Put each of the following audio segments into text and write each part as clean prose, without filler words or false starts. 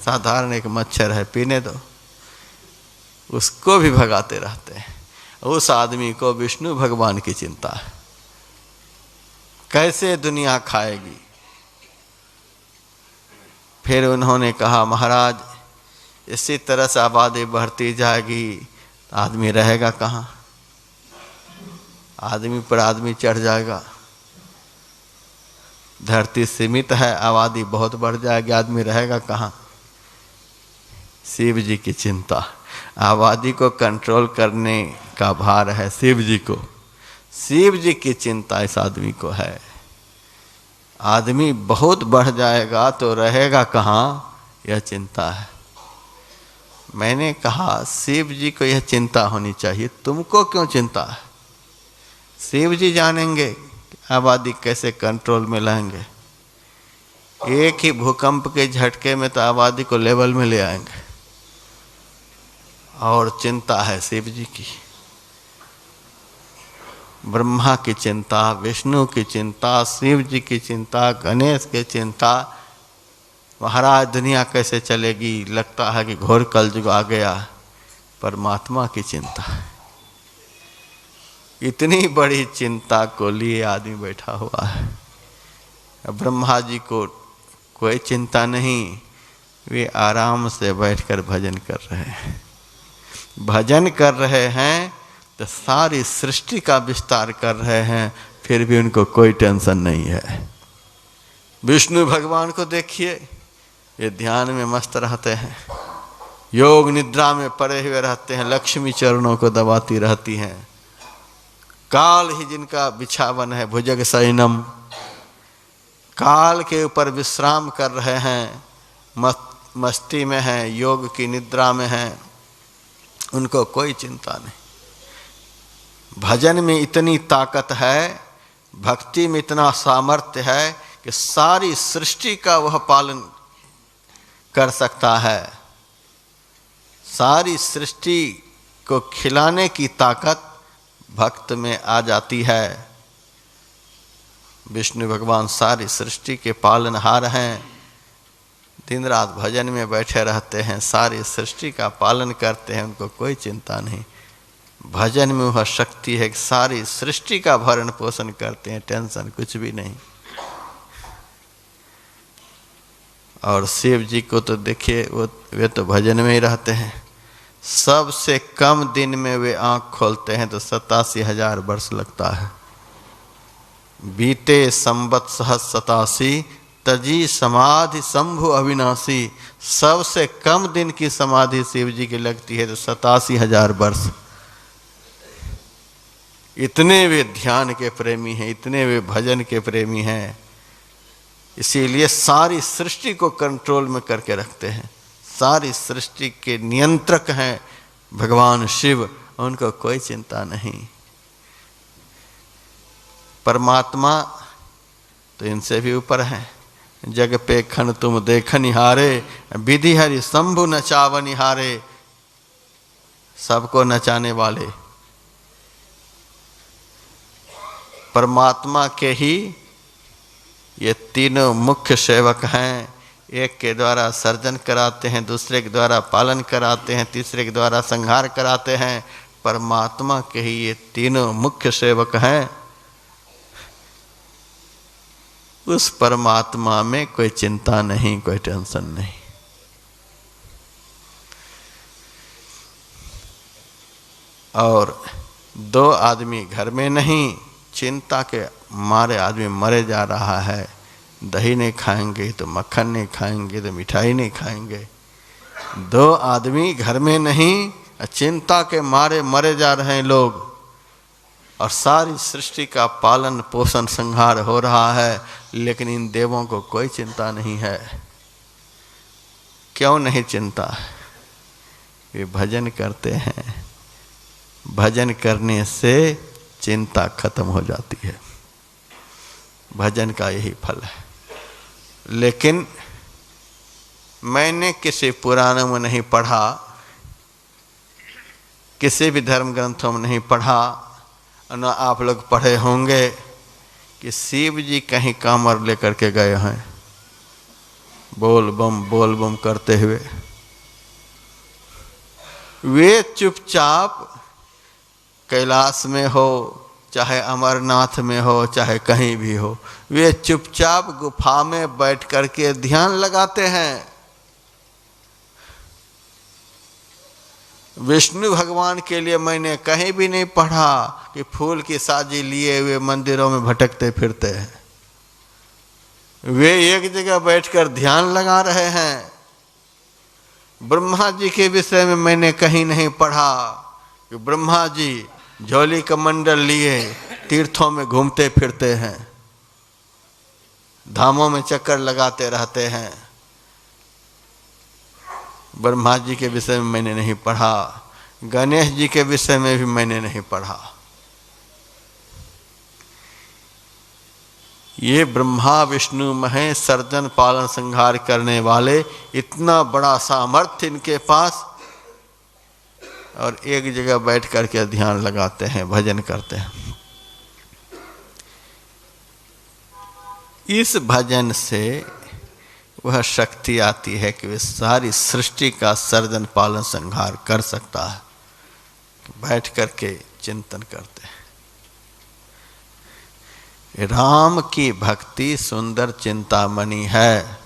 साधारण एक मच्छर है, पीने दो, उसको भी भगाते रहते हैं। उस आदमी को विष्णु भगवान की चिंता है, कैसे दुनिया खाएगी। फिर उन्होंने कहा महाराज इसी तरह से आबादी बढ़ती जाएगी तो आदमी रहेगा कहाँ, आदमी पर आदमी चढ़ जाएगा, धरती सीमित है, आबादी बहुत बढ़ जाएगी, आदमी रहेगा कहाँ। शिव जी की चिंता, आबादी को कंट्रोल करने का भार है शिव जी को, शिव जी की चिंता इस आदमी को है। आदमी बहुत बढ़ जाएगा तो रहेगा कहाँ, यह चिंता है। मैंने कहा शिव जी को यह चिंता होनी चाहिए, तुमको क्यों चिंता है। शिव जी जानेंगे आबादी कैसे कंट्रोल में लाएंगे। एक ही भूकंप के झटके में तो आबादी को लेवल में ले आएंगे। और चिंता है शिव जी की, ब्रह्मा की चिंता, विष्णु की चिंता, शिव जी की चिंता, गणेश की चिंता। महाराज दुनिया कैसे चलेगी, लगता है कि घोर कलयुग आ गया। परमात्मा की चिंता, इतनी बड़ी चिंता को लिए आदमी बैठा हुआ है। ब्रह्मा जी को कोई चिंता नहीं, वे आराम से बैठकर भजन कर रहे हैं। भजन कर रहे हैं तो सारी सृष्टि का विस्तार कर रहे हैं, फिर भी उनको कोई टेंशन नहीं है। विष्णु भगवान को देखिए, ये ध्यान में मस्त रहते हैं, योग निद्रा में पड़े हुए रहते हैं, लक्ष्मी चरणों को दबाती रहती हैं। काल ही जिनका बिछावन है, भुजग शयनम, काल के ऊपर विश्राम कर रहे हैं, मस्ती में हैं, योग की निद्रा में हैं, उनको कोई चिंता नहीं। भजन में इतनी ताकत है, भक्ति में इतना सामर्थ्य है कि सारी सृष्टि का वह पालन कर सकता है। सारी सृष्टि को खिलाने की ताकत भक्त में आ जाती है। विष्णु भगवान सारी सृष्टि के पालनहार हैं, दिन रात भजन में बैठे रहते हैं, सारी सृष्टि का पालन करते हैं, उनको कोई चिंता नहीं। भजन में वह शक्ति है कि सारी सृष्टि का भरण पोषण करते हैं, टेंशन कुछ भी नहीं। और शिव जी को तो देखिए, वे तो भजन में ही रहते हैं। सबसे कम दिन में वे आँख खोलते हैं तो 87,000 वर्ष लगता है। बीते संवत सहस्र 87, तजी समाधि शंभु अविनाशी। सबसे कम दिन की समाधि शिव जी की लगती है तो 87,000 वर्ष। इतने वे ध्यान के प्रेमी हैं, इतने वे भजन के प्रेमी हैं, इसीलिए सारी सृष्टि को कंट्रोल में करके रखते हैं। सारी सृष्टि के नियंत्रक हैं भगवान शिव, उनको कोई चिंता नहीं। परमात्मा तो इनसे भी ऊपर है। जग पे खन तुम देख निहारे, विधि हरि शंभु नचाव निहारे। सबको नचाने वाले परमात्मा के ही ये तीनों मुख्य सेवक हैं। एक के द्वारा सर्जन कराते हैं, दूसरे के द्वारा पालन कराते हैं, तीसरे के द्वारा संहार कराते हैं। परमात्मा के ही ये तीनों मुख्य सेवक हैं। उस परमात्मा में कोई चिंता नहीं, कोई टेंशन नहीं। और दो आदमी घर में नहीं, चिंता के मारे आदमी मरे जा रहा है। दही नहीं खाएंगे तो मक्खन नहीं खाएंगे तो मिठाई नहीं खाएंगे। दो आदमी घर में नहीं, चिंता के मारे मरे जा रहे हैं लोग। और सारी सृष्टि का पालन पोषण संहार हो रहा है, लेकिन इन देवों को कोई चिंता नहीं है। क्यों नहीं चिंता? वे भजन करते हैं। भजन करने से चिंता खत्म हो जाती है। भजन का यही फल है। लेकिन मैंने किसी पुराणों में नहीं पढ़ा, किसी भी धर्म ग्रंथों में नहीं पढ़ा, न आप लोग पढ़े होंगे कि शिव जी कहीं कांवर लेकर के गए हैं। बोल बम करते हुए वे चुपचाप कैलाश में हो, चाहे अमरनाथ में हो, चाहे कहीं भी हो, वे चुपचाप गुफा में बैठ करके ध्यान लगाते हैं। विष्णु भगवान के लिए मैंने कहीं भी नहीं पढ़ा कि फूल की साजी लिए हुए मंदिरों में भटकते फिरते हैं। वे एक जगह बैठकर ध्यान लगा रहे हैं। ब्रह्मा जी के विषय में मैंने कहीं नहीं पढ़ा कि ब्रह्मा जी झोली कमंडल लिए तीर्थों में घूमते फिरते हैं, धामों में चक्कर लगाते रहते हैं। ब्रह्मा जी के विषय में मैंने नहीं पढ़ा, गणेश जी के विषय में भी मैंने नहीं पढ़ा। ये ब्रह्मा विष्णु महेश सर्जन पालन संहार करने वाले, इतना बड़ा सामर्थ्य इनके पास, और एक जगह बैठ करके ध्यान लगाते हैं, भजन करते हैं। इस भजन से वह शक्ति आती है कि वे सारी सृष्टि का सर्जन पालन संहार कर सकता है। बैठ करके चिंतन करते हैं। राम की भक्ति सुंदर चिंतामणि है,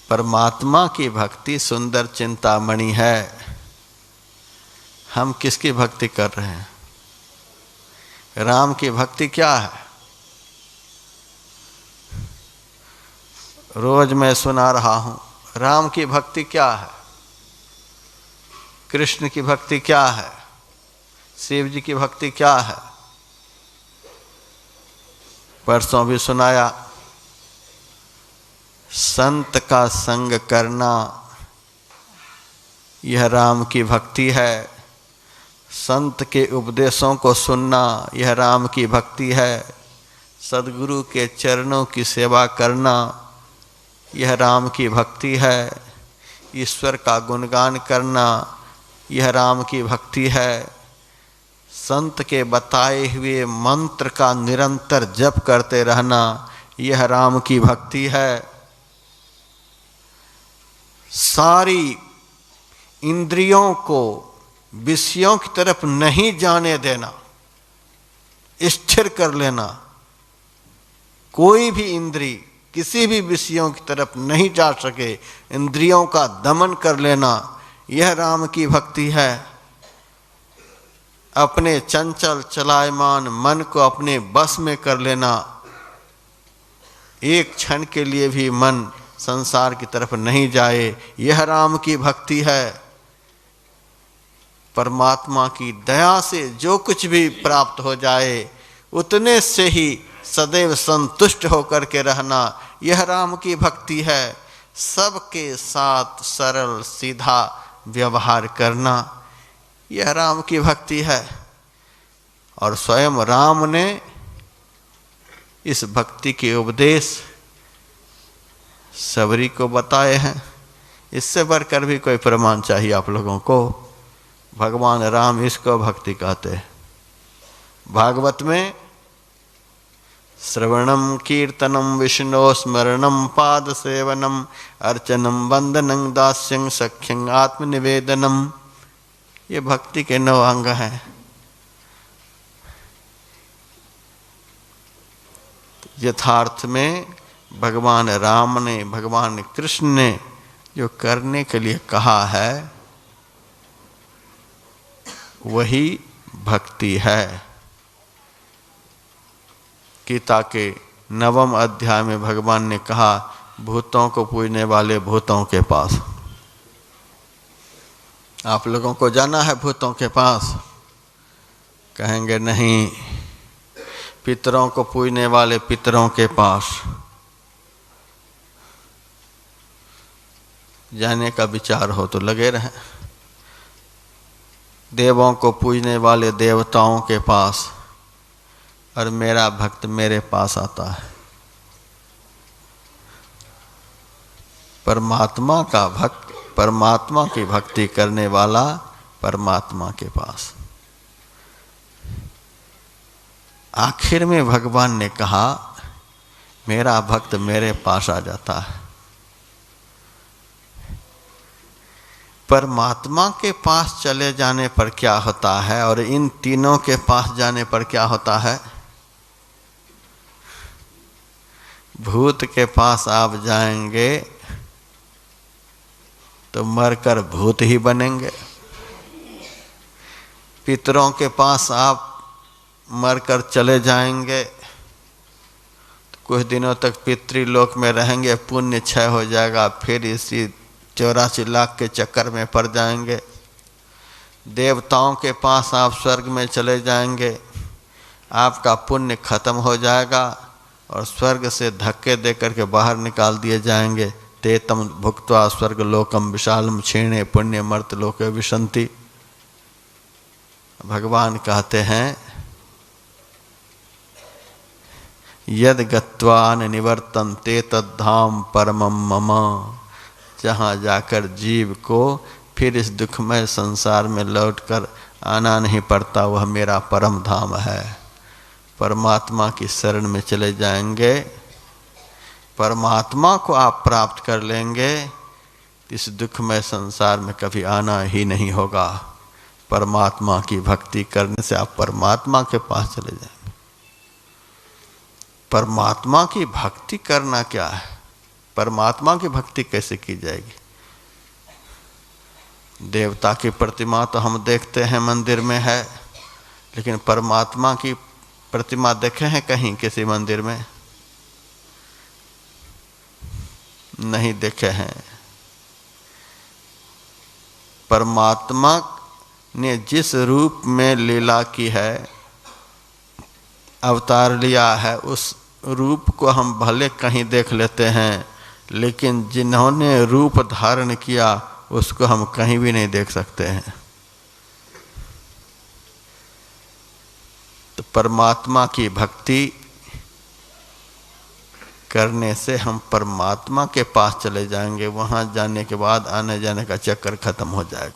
परमात्मा की भक्ति सुंदर चिंतामणि है। हम किसकी भक्ति कर रहे हैं? राम की भक्ति क्या है? रोज मैं सुना रहा हूं, राम की भक्ति क्या है, कृष्ण की भक्ति क्या है, शिव जी की भक्ति क्या है। परसों भी सुनाया, संत का संग करना यह राम की भक्ति है, संत के उपदेशों को सुनना यह राम की भक्ति है, सद्गुरु के चरणों की सेवा करना यह राम की भक्ति है, ईश्वर का गुणगान करना यह राम की भक्ति है, संत के बताए हुए मंत्र का निरंतर जप करते रहना यह राम की भक्ति है। सारी इंद्रियों को विषयों की तरफ नहीं जाने देना, स्थिर कर लेना। कोई भी इंद्री किसी भी विषयों की तरफ नहीं जा सके, इंद्रियों का दमन कर लेना यह राम की भक्ति है। अपने चंचल चलायमान मन को अपने बस में कर लेना, एक क्षण के लिए भी मन संसार की तरफ नहीं जाए, यह राम की भक्ति है। परमात्मा की दया से जो कुछ भी प्राप्त हो जाए उतने से ही सदैव संतुष्ट होकर के रहना यह राम की भक्ति है। सबके साथ सरल सीधा व्यवहार करना यह राम की भक्ति है। और स्वयं राम ने इस भक्ति के उपदेश सबरी को बताए हैं। इससे बढ़कर भी कोई प्रमाण चाहिए आप लोगों को? भगवान राम इसको भक्ति कहते हैं। भागवत में श्रवणम कीर्तनम विष्णु स्मरणम पाद सेवनम अर्चनम वंदनं दास्यं सख्यं आत्मनिवेदनम, ये भक्ति के 9 अंग हैं। यथार्थ में भगवान राम ने, भगवान कृष्ण ने जो करने के लिए कहा है वही भक्ति है। गीता के 9वें अध्याय में भगवान ने कहा, भूतों को पूजने वाले भूतों के पास। आप लोगों को जाना है भूतों के पास? कहेंगे नहीं। पितरों को पूजने वाले पितरों के पास जाने का विचार हो तो लगे रहें। देवों को पूजने वाले देवताओं के पास, और मेरा भक्त मेरे पास आता है। परमात्मा का भक्त, परमात्मा की भक्ति करने वाला परमात्मा के पास। आखिर में भगवान ने कहा, मेरा भक्त मेरे पास आ जाता है। परमात्मा के पास चले जाने पर क्या होता है और इन तीनों के पास जाने पर क्या होता है? भूत के पास आप जाएंगे तो मरकर भूत ही बनेंगे। पितरों के पास आप मरकर चले जाएंगे तो कुछ दिनों तक पितृलोक में रहेंगे, पुण्य क्षय हो जाएगा, फिर इसी 84 लाख के चक्कर में पड़ जाएंगे। देवताओं के पास आप स्वर्ग में चले जाएंगे, आपका पुण्य खत्म हो जाएगा और स्वर्ग से धक्के दे करके बाहर निकाल दिए जाएंगे। ते तम भुक्त्वा स्वर्ग लोकम विशालम क्षीणे पुण्य मर्त लोके विशंति। भगवान कहते हैं यद गत्वान निवर्तन्ते तद्धाम परमम मम। जहाँ जाकर जीव को फिर इस दुखमय संसार में लौटकर आना नहीं पड़ता, वह मेरा परम धाम है। परमात्मा की शरण में चले जाएंगे, परमात्मा को आप प्राप्त कर लेंगे, इस दुखमय संसार में कभी आना ही नहीं होगा। परमात्मा की भक्ति करने से आप परमात्मा के पास चले जाएंगे। परमात्मा की भक्ति करना क्या है? परमात्मा की भक्ति कैसे की जाएगी? देवता की प्रतिमा तो हम देखते हैं मंदिर में है, लेकिन परमात्मा की प्रतिमा देखे हैं कहीं किसी मंदिर में? नहीं देखे हैं। परमात्मा ने जिस रूप में लीला की है, अवतार लिया है, उस रूप को हम भले कहीं देख लेते हैं, लेकिन जिन्होंने रूप धारण किया उसको हम कहीं भी नहीं देख सकते हैं। तो परमात्मा की भक्ति करने से हम परमात्मा के पास चले जाएंगे। वहाँ जाने के बाद आने जाने का चक्कर खत्म हो जाएगा।